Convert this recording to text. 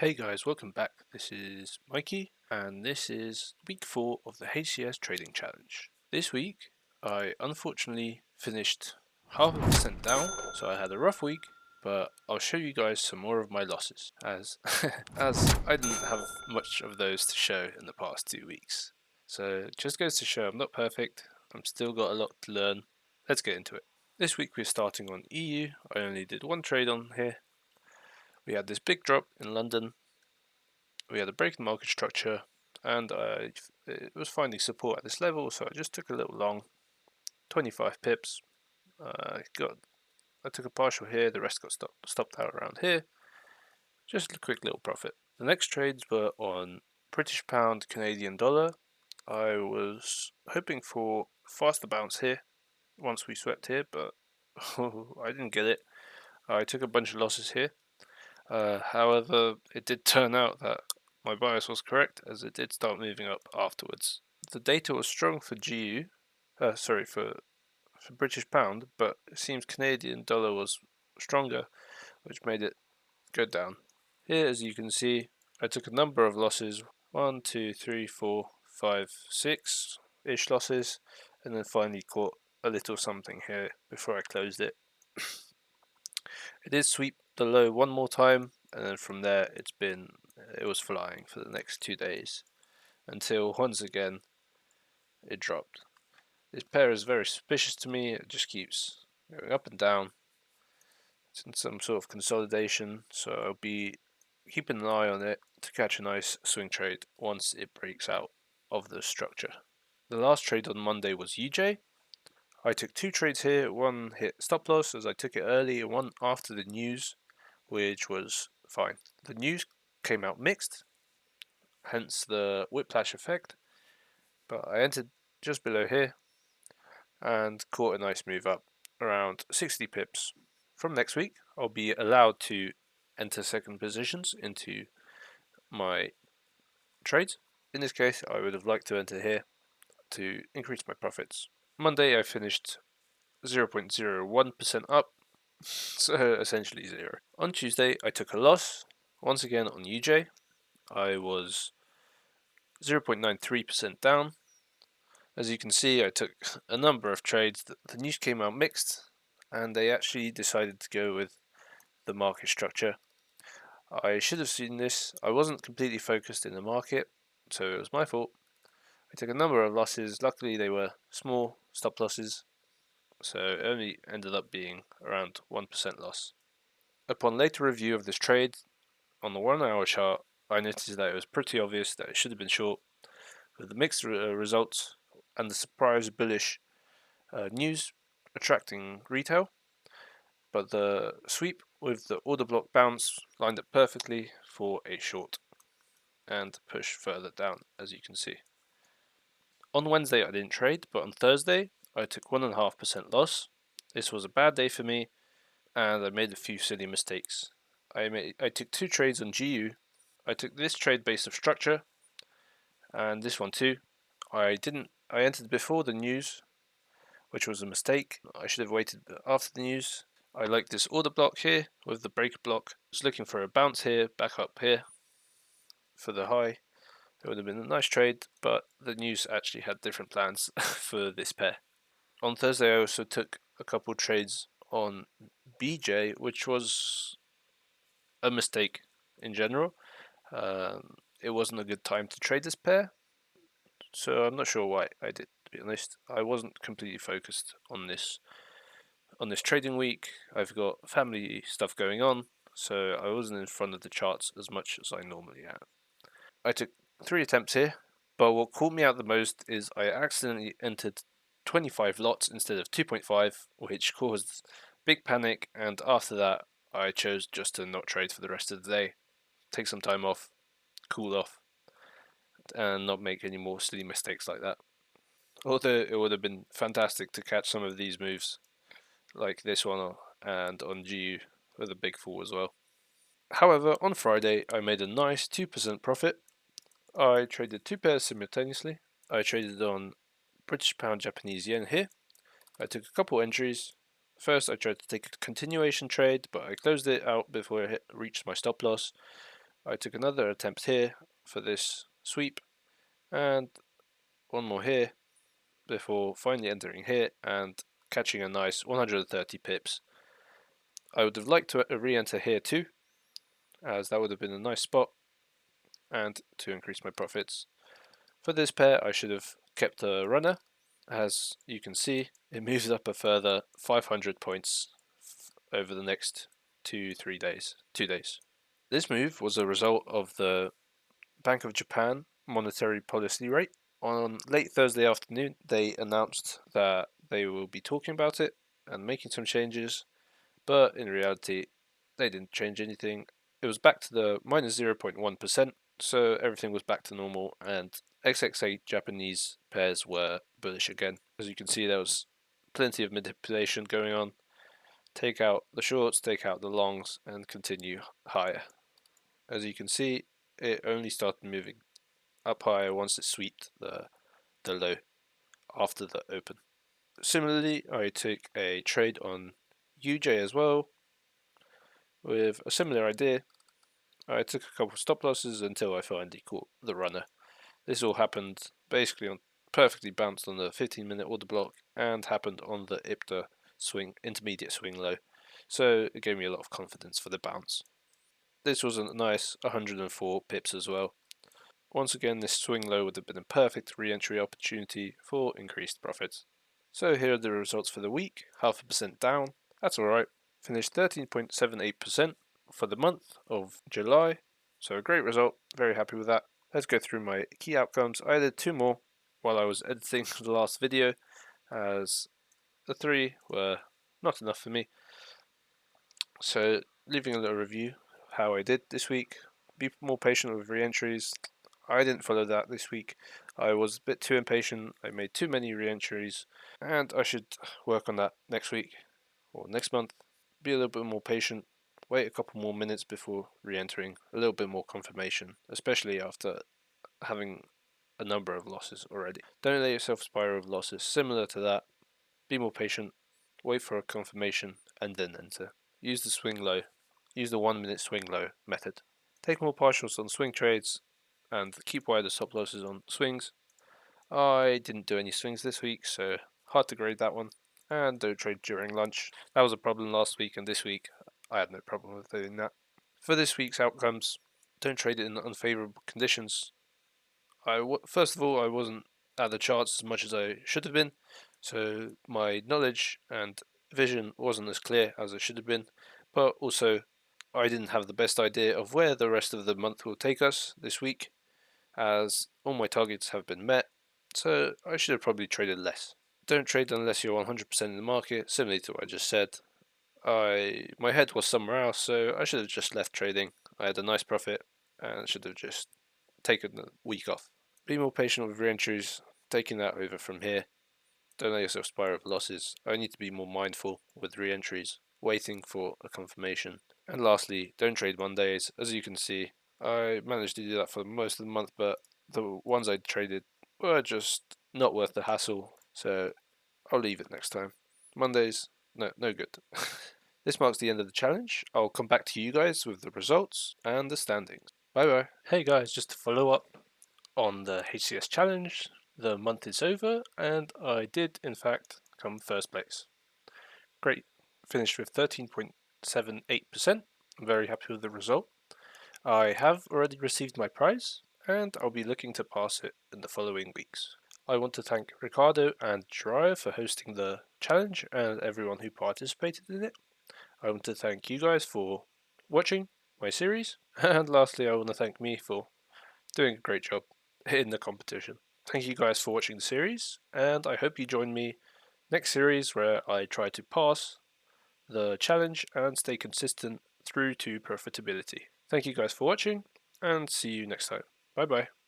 Hey guys, welcome back. This is Mikey, and this is week 4 of the HCS Trading Challenge. This week, I unfortunately finished 0.5% down, so I had a rough week, but I'll show you guys some more of my losses, as I didn't have much of those to show in the past 2 weeks. So it just goes to show I'm not perfect, I'm still got a lot to learn. Let's get into it. This week we're starting on EU. I only did one trade on here. We had this big drop in London. We had a break in market structure, and it was finding support at this level, so I just took a little long, 25 pips. I took a partial here, the rest got stopped out around here. Just a quick little profit. The next trades were on British pound, Canadian dollar. I was hoping for faster bounce here once we swept here, but I didn't get it. I took a bunch of losses here. However, it did turn out that my bias was correct, as it did start moving up afterwards. The data was strong for for British pound, but it seems Canadian dollar was stronger, which made it go down. Here, as you can see, I took a number of losses: 1, 2, 3, 4, 5, 6-ish losses, and then finally caught a little something here before I closed it. It did sweep the low one more time, and then from there it was flying for the next 2 days until once again it dropped. This pair is very suspicious to me. It just keeps going up and down. It's in some sort of consolidation, so I'll be keeping an eye on it to catch a nice swing trade once it breaks out of the structure. The last trade on Monday was UJ. I took 2 trades here. One hit stop loss as I took it early, and one after the news, which was fine. The news came out mixed, hence the whiplash effect, but I entered just below here and caught a nice move up around 60 pips. From next week, I'll be allowed to enter second positions into my trades. In this case, I would have liked to enter here to increase my profits. Monday, I finished 0.01% up, so essentially zero. On Tuesday, I took a loss, once again on UJ. I was 0.93% down. As you can see, I took a number of trades. The news came out mixed, and they actually decided to go with the market structure. I should have seen this. I wasn't completely focused in the market, so it was my fault. I took a number of losses. Luckily, they were small stop losses, so it only ended up being around 1% loss. Upon later review of this trade, on the 1 hour chart, I noticed that it was pretty obvious that it should have been short. With the mixed results and the surprise bullish news attracting retail, but the sweep with the order block bounce lined up perfectly for a short and push further down, as you can see. On Wednesday I didn't trade, but on Thursday I took 1.5% loss. This was a bad day for me, and I made a few silly mistakes. I took 2 trades on GU. I took this trade based off structure, and this one too. I entered before the news, which was a mistake. I should have waited after the news. I like this order block here with the breaker block. I was looking for a bounce here, back up here for the high. It would have been a nice trade, but the news actually had different plans for this pair. On Thursday, I also took a couple trades on BJ, which was a mistake in general. It wasn't a good time to trade this pair, so I'm not sure why I did. To be honest, I wasn't completely focused on this trading week. I've got family stuff going on, so I wasn't in front of the charts as much as I normally am. I took 3 attempts here, but what caught me out the most is I accidentally entered 25 lots instead of 2.5, which caused big panic, and after that I chose just to not trade for the rest of the day, take some time off, cool off, and not make any more silly mistakes like that. Although it would have been fantastic to catch some of these moves, like this one and on GU with a big fall as well. However, on Friday I made a nice 2% profit. I traded 2 pairs simultaneously. I traded on British pound Japanese yen here. I took a couple entries. First I tried to take a continuation trade, but I closed it out before it reached my stop loss, I took another attempt here for this sweep, and one more here, before finally entering here and catching a nice 130 pips. I would have liked to re-enter here too, as that would have been a nice spot, and to increase my profits. For this pair, I should have kept a runner. As you can see, it moves up a further 500 points over the next 2 days. This move was a result of the Bank of Japan monetary policy rate. On late Thursday afternoon, they announced that they will be talking about it and making some changes, but in reality, they didn't change anything. It was back to the minus 0.1%, so everything was back to normal, and XXA Japanese pairs were bullish again. As you can see, there was plenty of manipulation going on. Take out the shorts, take out the longs, and continue higher. As you can see, it only started moving up higher once it swept the low after the open. Similarly, I took a trade on UJ as well with a similar idea. I took a couple of stop losses until I finally caught the runner. This all happened basically on perfectly bounced on the 15-minute order block and happened on the IPTA swing, intermediate swing low. So it gave me a lot of confidence for the bounce. This was a nice 104 pips as well. Once again, this swing low would have been a perfect re-entry opportunity for increased profits. So here are the results for the week, 0.5% down, that's alright. Finished 13.78% for the month of July, so a great result, very happy with that. Let's go through my key outcomes. I added 2 more while I was editing the last video, as the 3 were not enough for me. So leaving a little review how I did this week. Be more patient with re-entries. I didn't follow that this week. I was a bit too impatient. I made too many re-entries, and I should work on that next week or next month. Be a little bit more patient. Wait a couple more minutes before re-entering. A little bit more confirmation, especially after having a number of losses already. Don't let yourself spiral with losses. Similar to that, be more patient. Wait for a confirmation and then enter. Use the swing low. Use the 1 minute swing low method. Take more partials on swing trades and keep wider stop losses on swings. I didn't do any swings this week, so hard to grade that one. And don't trade during lunch. That was a problem last week, and this week I had no problem with doing that. For this week's outcomes, don't trade it in unfavorable conditions. First of all, I wasn't at the charts as much as I should have been, so my knowledge and vision wasn't as clear as it should have been, but also I didn't have the best idea of where the rest of the month will take us this week, as all my targets have been met, so I should have probably traded less. Don't trade unless you're 100% in the market, similarly to what I just said. My head was somewhere else, so I should have just left trading. I had a nice profit and should have just taken a week off. Be more patient with re-entries, taking that over from here. Don't let yourself spiral with losses. I need to be more mindful with re-entries, waiting for a confirmation. And lastly, don't trade Mondays. As you can see, I managed to do that for most of the month, but the ones I traded were just not worth the hassle, so I'll leave it next time. Mondays, no good. This marks the end of the challenge. I'll come back to you guys with the results and the standings. Bye bye. Hey guys, just to follow up on the HCS challenge, the month is over and I did in fact come first place. Great, finished with 13.78%. I'm very happy with the result. I have already received my prize and I'll be looking to pass it in the following weeks. I want to thank Ricardo and Jiraiya for hosting the challenge and everyone who participated in it. I want to thank you guys for watching my series, and lastly I want to thank me for doing a great job in the competition. Thank you guys for watching the series, and I hope you join me next series where I try to pass the challenge and stay consistent through to profitability. Thank you guys for watching, and see you next time. Bye bye.